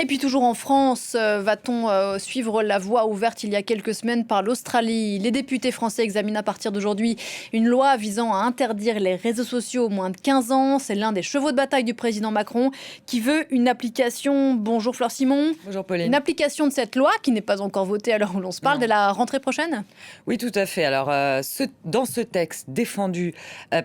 Et puis toujours en France, va-t-on suivre la voie ouverte il y a quelques semaines par l'Australie? Les députés français examinent à partir d'aujourd'hui une loi visant à interdire les réseaux sociaux aux moins de 15 ans. C'est l'un des chevaux de bataille du président Macron qui veut une application. Bonjour Fleur Simon. Bonjour Une Pauline. application de cette loi qui n'est pas encore votée à l'heure où l'on se parle Non. dès la rentrée prochaine? Oui, tout à fait. Alors, dans ce texte défendu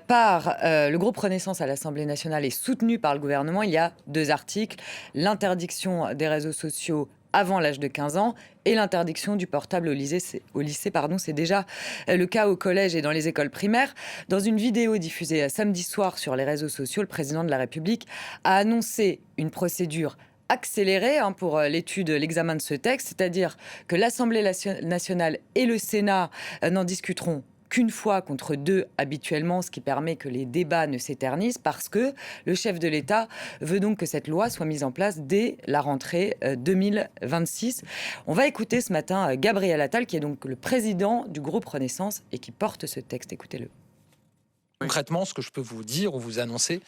par le groupe Renaissance à l'Assemblée nationale et soutenu par le gouvernement, il y a 2 articles. L'interdiction des réseaux sociaux avant l'âge de 15 ans et l'interdiction du portable au lycée, pardon, c'est déjà le cas au collège et dans les écoles primaires. Dans une vidéo diffusée samedi soir sur les réseaux sociaux, le président de la République a annoncé une procédure accélérée pour l'examen de ce texte, c'est-à-dire que l'Assemblée nationale et le Sénat n'en discuteront qu'une fois contre 2 habituellement, ce qui permet que les débats ne s'éternisent, parce que le chef de l'État veut donc que cette loi soit mise en place dès la rentrée 2026. On va écouter ce matin Gabriel Attal, qui est donc le président du groupe Renaissance et qui porte ce texte. Écoutez-le. Concrètement, ce que je peux vous dire ou vous annoncer,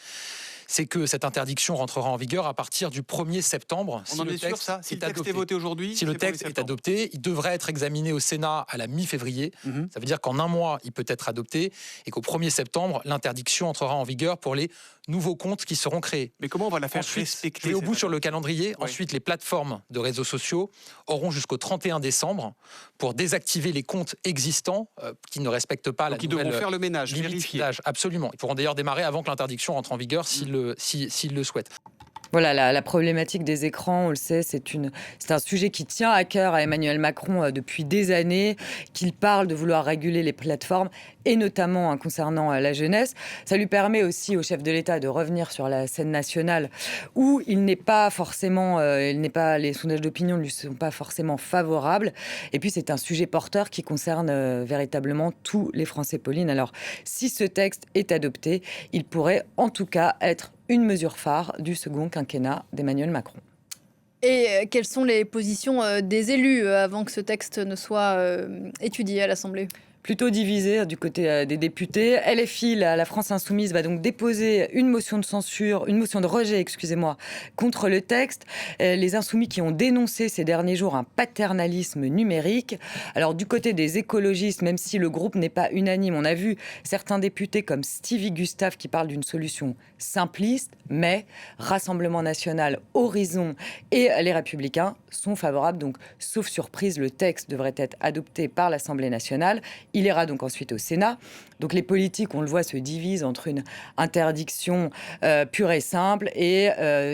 c'est que cette interdiction rentrera en vigueur à partir du 1er septembre. On en est sûr, ça? Si le texte est voté aujourd'hui, si le texte est adopté, il devrait être examiné au Sénat à la mi-février. Ça veut dire qu'en un mois, il peut être adopté et qu'au 1er septembre, l'interdiction entrera en vigueur pour les nouveaux comptes qui seront créés. Mais comment on va la faire Ensuite, respecter? je vais au bout sur le calendrier. Oui. Ensuite, les plateformes de réseaux sociaux auront jusqu'au 31 décembre pour désactiver les comptes existants qui ne respectent pas la Donc ils nouvelle devront faire le ménage, limite vérifier. d'âge. Absolument. Ils pourront d'ailleurs démarrer avant que l'interdiction rentre en vigueur s'ils le souhaitent. Voilà, la problématique des écrans, on le sait, c'est un sujet qui tient à cœur à Emmanuel Macron depuis des années, qu'il parle de vouloir réguler les plateformes, et notamment concernant la jeunesse. Ça lui permet aussi au chef de l'État de revenir sur la scène nationale, où il n'est pas forcément, les sondages d'opinion ne lui sont pas forcément favorables. Et puis c'est un sujet porteur qui concerne véritablement tous les Français, Pauline. Alors, si ce texte est adopté, il pourrait en tout cas être une mesure phare du second quinquennat d'Emmanuel Macron. Et quelles sont les positions des élus avant que ce texte ne soit étudié à l'Assemblée? Plutôt divisé du côté des députés. LFI, la France Insoumise, va donc déposer une motion de rejet, contre le texte. Les Insoumis qui ont dénoncé ces derniers jours un paternalisme numérique. Alors du côté des écologistes, même si le groupe n'est pas unanime, on a vu certains députés comme Stevie Gustave qui parlent d'une solution simpliste, mais Rassemblement national, Horizon et les Républicains sont favorables. Donc, sauf surprise, le texte devrait être adopté par l'Assemblée nationale. Il ira donc ensuite au Sénat. Donc les politiques, on le voit, se divisent entre une interdiction pure et simple et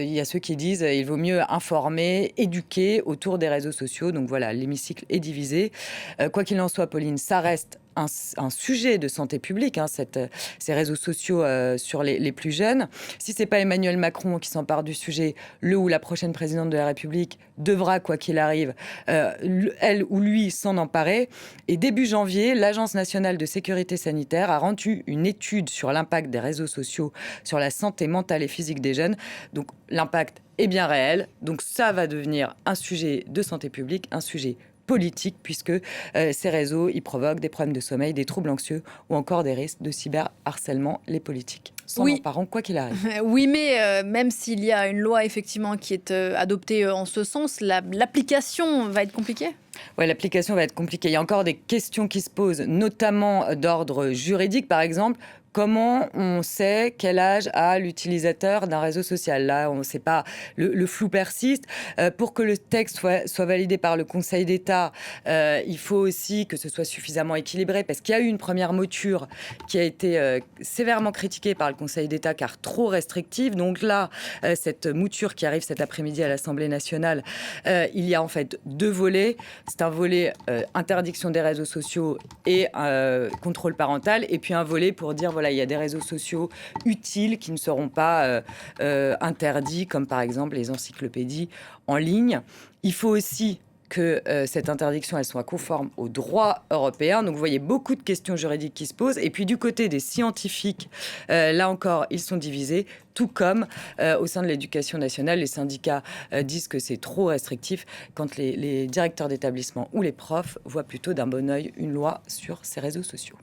il y a ceux qui disent qu'il vaut mieux informer, éduquer autour des réseaux sociaux. Donc voilà, l'hémicycle est divisé. Quoi qu'il en soit, Pauline, ça reste un sujet de santé publique, ces réseaux sociaux sur les plus jeunes. Si ce n'est pas Emmanuel Macron qui s'empare du sujet, le ou la prochaine présidente de la République devra, quoi qu'il arrive, elle ou lui s'en emparer. Et début janvier, l'Agence nationale de sécurité sanitaire a rendu une étude sur l'impact des réseaux sociaux sur la santé mentale et physique des jeunes. Donc l'impact est bien réel. Donc ça va devenir un sujet de santé publique, un sujet politique, puisque ces réseaux, ils provoquent des problèmes de sommeil, des troubles anxieux ou encore des risques de cyberharcèlement. Les politiques s'en emparent, quoi qu'il arrive. Oui, mais même s'il y a une loi effectivement qui est adoptée en ce sens, l'application va être compliquée? Oui, l'application va être compliquée. Il y a encore des questions qui se posent, notamment d'ordre juridique, par exemple. Comment on sait quel âge a l'utilisateur d'un réseau social? Là, on ne sait pas. Le flou persiste. Pour que le texte soit validé par le Conseil d'État, il faut aussi que ce soit suffisamment équilibré, parce qu'il y a eu une première mouture qui a été sévèrement critiquée par le Conseil d'État, car trop restrictive. Donc là, cette mouture qui arrive cet après-midi à l'Assemblée nationale, il y a en fait 2 volets. C'est un volet interdiction des réseaux sociaux et contrôle parental, et puis un volet pour dire il y a des réseaux sociaux utiles qui ne seront pas interdits, comme par exemple les encyclopédies en ligne. Il faut aussi que cette interdiction elle soit conforme au droit européen. Donc vous voyez beaucoup de questions juridiques qui se posent. Et puis du côté des scientifiques, là encore, ils sont divisés. Tout comme au sein de l'éducation nationale, les syndicats disent que c'est trop restrictif, quand les directeurs d'établissement ou les profs voient plutôt d'un bon œil une loi sur ces réseaux sociaux.